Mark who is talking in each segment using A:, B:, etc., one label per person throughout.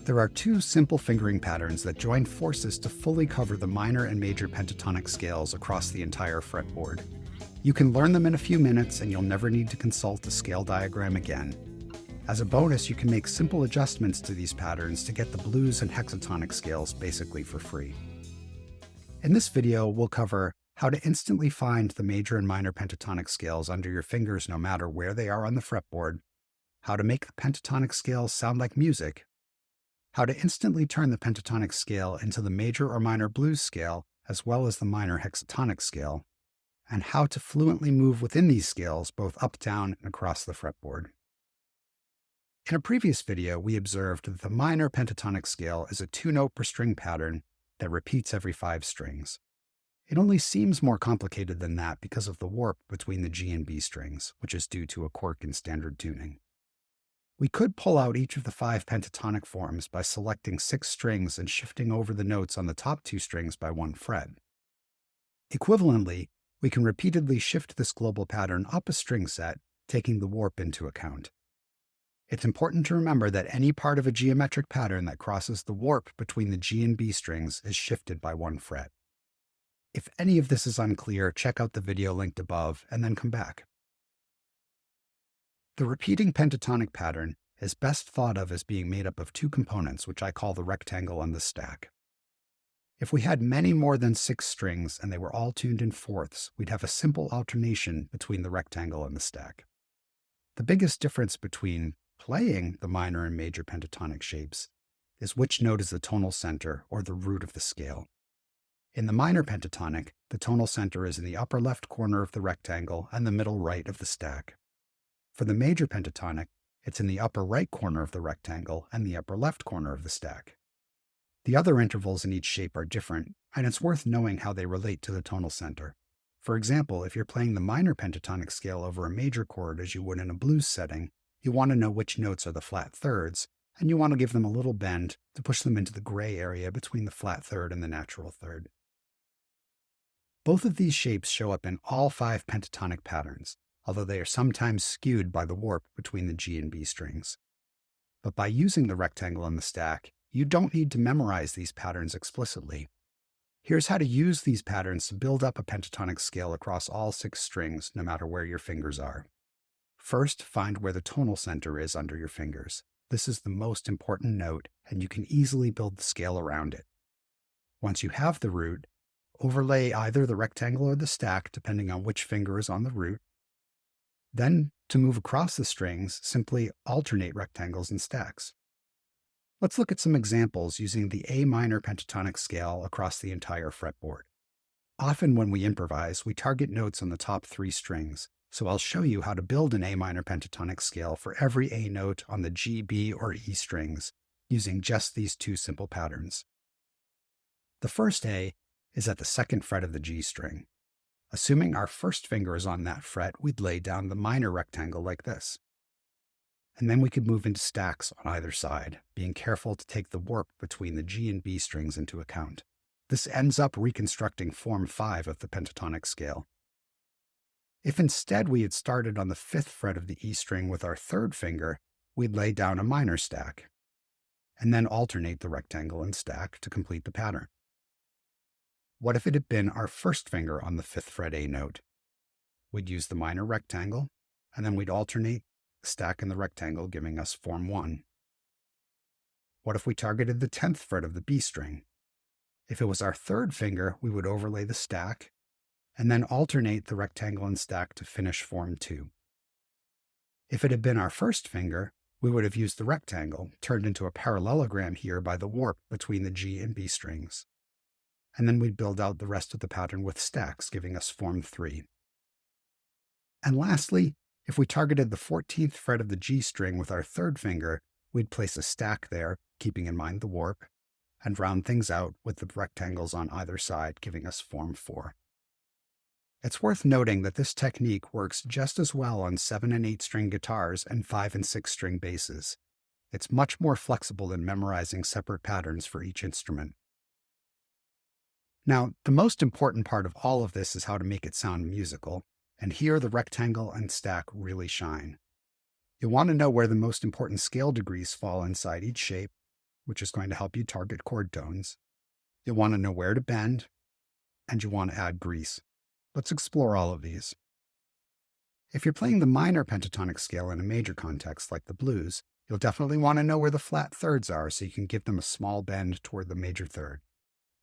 A: There are two simple fingering patterns that join forces to fully cover the minor and major pentatonic scales across the entire fretboard. You can learn them in a few minutes and you'll never need to consult a scale diagram again. As a bonus, you can make simple adjustments to these patterns to get the blues and hexatonic scales basically for free. In this video, we'll cover how to instantly find the major and minor pentatonic scales under your fingers no matter where they are on the fretboard, how to make the pentatonic scales sound like music, how to instantly turn the pentatonic scale into the major or minor blues scale as well as the minor hexatonic scale, and how to fluently move within these scales both up, down, and across the fretboard. In a previous video, we observed that the minor pentatonic scale is a 2-note per string pattern that repeats every 5 strings. It only seems more complicated than that because of the warp between the G and B strings, which is due to a quirk in standard tuning. We could pull out each of the 5 pentatonic forms by selecting 6 strings and shifting over the notes on the top 2 strings by 1 fret. Equivalently, we can repeatedly shift this global pattern up a string set, taking the warp into account. It's important to remember that any part of a geometric pattern that crosses the warp between the G and B strings is shifted by 1 fret. If any of this is unclear, check out the video linked above and then come back. The repeating pentatonic pattern is best thought of as being made up of 2 components, which I call the rectangle and the stack. If we had many more than 6 strings and they were all tuned in fourths, we'd have a simple alternation between the rectangle and the stack. The biggest difference between playing the minor and major pentatonic shapes is which note is the tonal center or the root of the scale. In the minor pentatonic, the tonal center is in the upper left corner of the rectangle and the middle right of the stack. For the major pentatonic, it's in the upper right corner of the rectangle and the upper left corner of the stack. The other intervals in each shape are different, and it's worth knowing how they relate to the tonal center. For example, if you're playing the minor pentatonic scale over a major chord as you would in a blues setting, you want to know which notes are the flat thirds, and you want to give them a little bend to push them into the gray area between the flat third and the natural third. Both of these shapes show up in all 5 pentatonic patterns, although they are sometimes skewed by the warp between the G and B strings. But by using the rectangle and the stack, you don't need to memorize these patterns explicitly. Here's how to use these patterns to build up a pentatonic scale across all 6 strings, no matter where your fingers are. First, find where the tonal center is under your fingers. This is the most important note, and you can easily build the scale around it. Once you have the root, overlay either the rectangle or the stack, depending on which finger is on the root. Then, to move across the strings, simply alternate rectangles and stacks. Let's look at some examples using the A minor pentatonic scale across the entire fretboard. Often when we improvise, we target notes on the top 3 strings, so I'll show you how to build an A minor pentatonic scale for every A note on the G, B, or E strings, using just these 2 simple patterns. The first A is at the 2nd fret of the G string. Assuming our first finger is on that fret, we'd lay down the minor rectangle like this. And then we could move into stacks on either side, being careful to take the warp between the G and B strings into account. This ends up reconstructing form 5 of the pentatonic scale. If instead we had started on the 5th fret of the E string with our 3rd finger, we'd lay down a minor stack, and then alternate the rectangle and stack to complete the pattern. What if it had been our 1st finger on the 5th fret A note? We'd use the minor rectangle, and then we'd alternate the stack and the rectangle, giving us form 1. What if we targeted the 10th fret of the B string? If it was our 3rd finger, we would overlay the stack, and then alternate the rectangle and stack to finish form 2. If it had been our 1st finger, we would have used the rectangle, turned into a parallelogram here by the warp between the G and B strings. And then we'd build out the rest of the pattern with stacks, giving us form 3. And lastly, if we targeted the 14th fret of the G string with our 3rd finger, we'd place a stack there, keeping in mind the warp, and round things out with the rectangles on either side, giving us form 4. It's worth noting that this technique works just as well on 7 and 8 string guitars and 5 and 6 string basses. It's much more flexible than memorizing separate patterns for each instrument. Now, the most important part of all of this is how to make it sound musical, and here the rectangle and stack really shine. You'll want to know where the most important scale degrees fall inside each shape, which is going to help you target chord tones. You'll want to know where to bend, and you want to add grease. Let's explore all of these. If you're playing the minor pentatonic scale in a major context like the blues, you'll definitely want to know where the flat thirds are so you can give them a small bend toward the major third.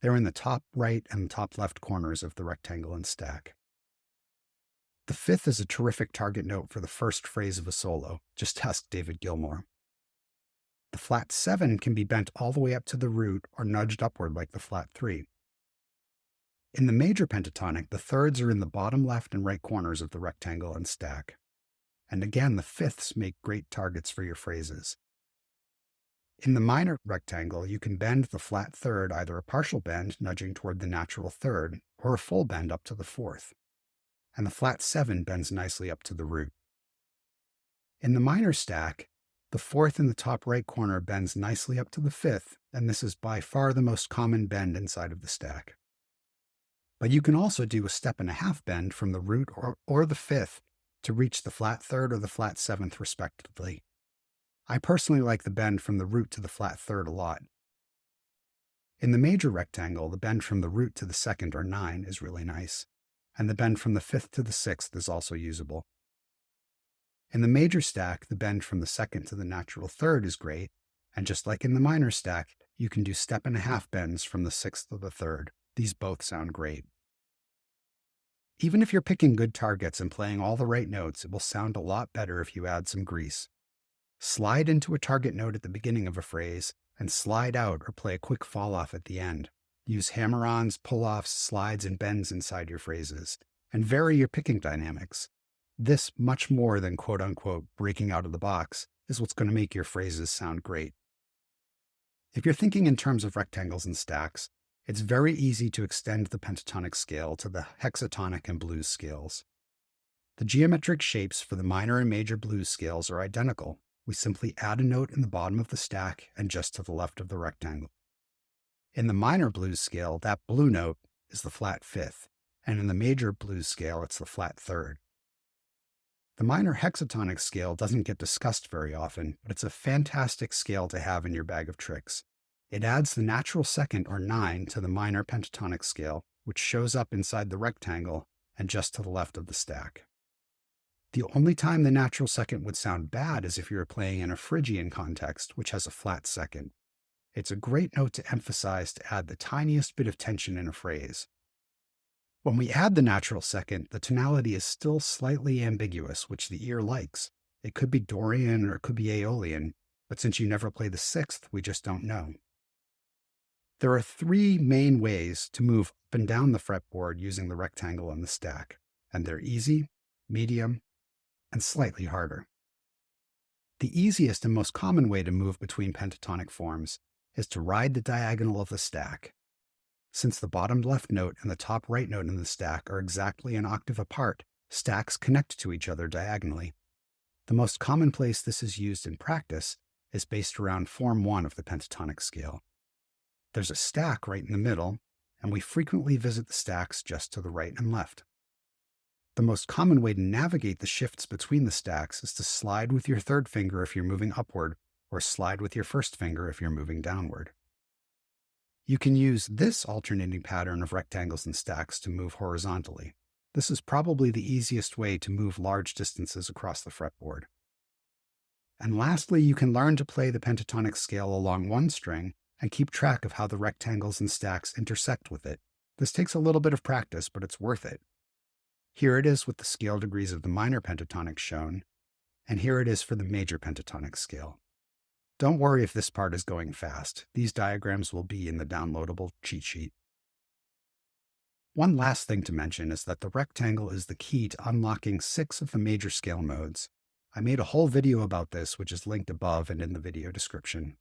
A: They're in the top right and top left corners of the rectangle and stack. The fifth is a terrific target note for the first phrase of a solo. Just ask David Gilmour. The flat 7 can be bent all the way up to the root or nudged upward like the flat 3. In the major pentatonic, the thirds are in the bottom left and right corners of the rectangle and stack. And again, the fifths make great targets for your phrases. In the minor rectangle, you can bend the flat third, either a partial bend nudging toward the natural third, or a full bend up to the fourth. And the flat 7 bends nicely up to the root. In the minor stack, the fourth in the top right corner bends nicely up to the fifth, and this is by far the most common bend inside of the stack. But you can also do a step and a half bend from the root or the fifth to reach the flat third or the flat 7th respectively. I personally like the bend from the root to the flat third a lot. In the major rectangle, the bend from the root to the 2nd or 9 is really nice, and the bend from the 5th to the 6th is also usable. In the major stack, the bend from the 2nd to the natural 3rd is great, and just like in the minor stack, you can do step and a half bends from the 6th to the 3rd. These both sound great. Even if you're picking good targets and playing all the right notes, it will sound a lot better if you add some grease. Slide into a target note at the beginning of a phrase, and slide out or play a quick fall-off at the end. Use hammer-ons, pull-offs, slides, and bends inside your phrases, and vary your picking dynamics. This, much more than quote-unquote breaking out of the box, is what's going to make your phrases sound great. If you're thinking in terms of rectangles and stacks, it's very easy to extend the pentatonic scale to the hexatonic and blues scales. The geometric shapes for the minor and major blues scales are identical. We simply add a note in the bottom of the stack and just to the left of the rectangle. In the minor blues scale, that blue note is the flat 5th, and in the major blues scale, it's the flat 3rd. The minor hexatonic scale doesn't get discussed very often, but it's a fantastic scale to have in your bag of tricks. It adds the natural 2nd or 9 to the minor pentatonic scale, which shows up inside the rectangle and just to the left of the stack. The only time the natural 2nd would sound bad is if you were playing in a Phrygian context, which has a flat 2nd. It's a great note to emphasize to add the tiniest bit of tension in a phrase. When we add the natural 2nd, the tonality is still slightly ambiguous, which the ear likes. It could be Dorian or it could be Aeolian, but since you never play the 6th, we just don't know. There are 3 main ways to move up and down the fretboard using the rectangle and the stack, and they're easy, medium, and slightly harder. The easiest and most common way to move between pentatonic forms is to ride the diagonal of the stack. Since the bottom left note and the top right note in the stack are exactly an octave apart, stacks connect to each other diagonally. The most common place this is used in practice is based around form 1 of the pentatonic scale. There's a stack right in the middle, and we frequently visit the stacks just to the right and left. The most common way to navigate the shifts between the stacks is to slide with your 3rd finger if you're moving upward, or slide with your 1st finger if you're moving downward. You can use this alternating pattern of rectangles and stacks to move horizontally. This is probably the easiest way to move large distances across the fretboard. And lastly, you can learn to play the pentatonic scale along one string and keep track of how the rectangles and stacks intersect with it. This takes a little bit of practice, but it's worth it. Here it is with the scale degrees of the minor pentatonic shown, and here it is for the major pentatonic scale. Don't worry if this part is going fast. These diagrams will be in the downloadable cheat sheet. One last thing to mention is that the rectangle is the key to unlocking 6 of the major scale modes. I made a whole video about this, which is linked above and in the video description.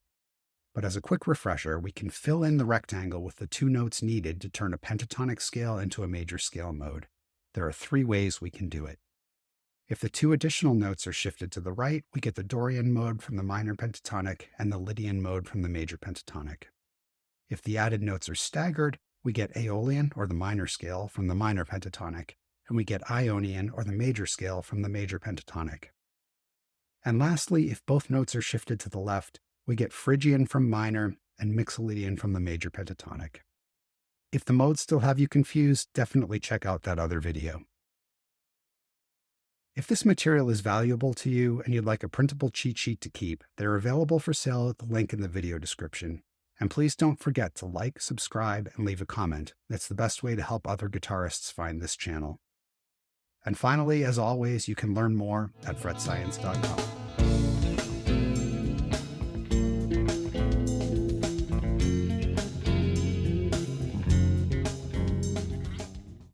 A: But as a quick refresher, we can fill in the rectangle with the 2 notes needed to turn a pentatonic scale into a major scale mode. There are 3 ways we can do it. If the 2 additional notes are shifted to the right, we get the Dorian mode from the minor pentatonic and the Lydian mode from the major pentatonic. If the added notes are staggered, we get Aeolian, or the minor scale, from the minor pentatonic, and we get Ionian, or the major scale, from the major pentatonic. And lastly, if both notes are shifted to the left, we get Phrygian from minor and Mixolydian from the major pentatonic. If the modes still have you confused, definitely check out that other video. If this material is valuable to you and you'd like a printable cheat sheet to keep, they're available for sale at the link in the video description. And please don't forget to like, subscribe, and leave a comment. That's the best way to help other guitarists find this channel. And finally, as always, you can learn more at fretscience.com.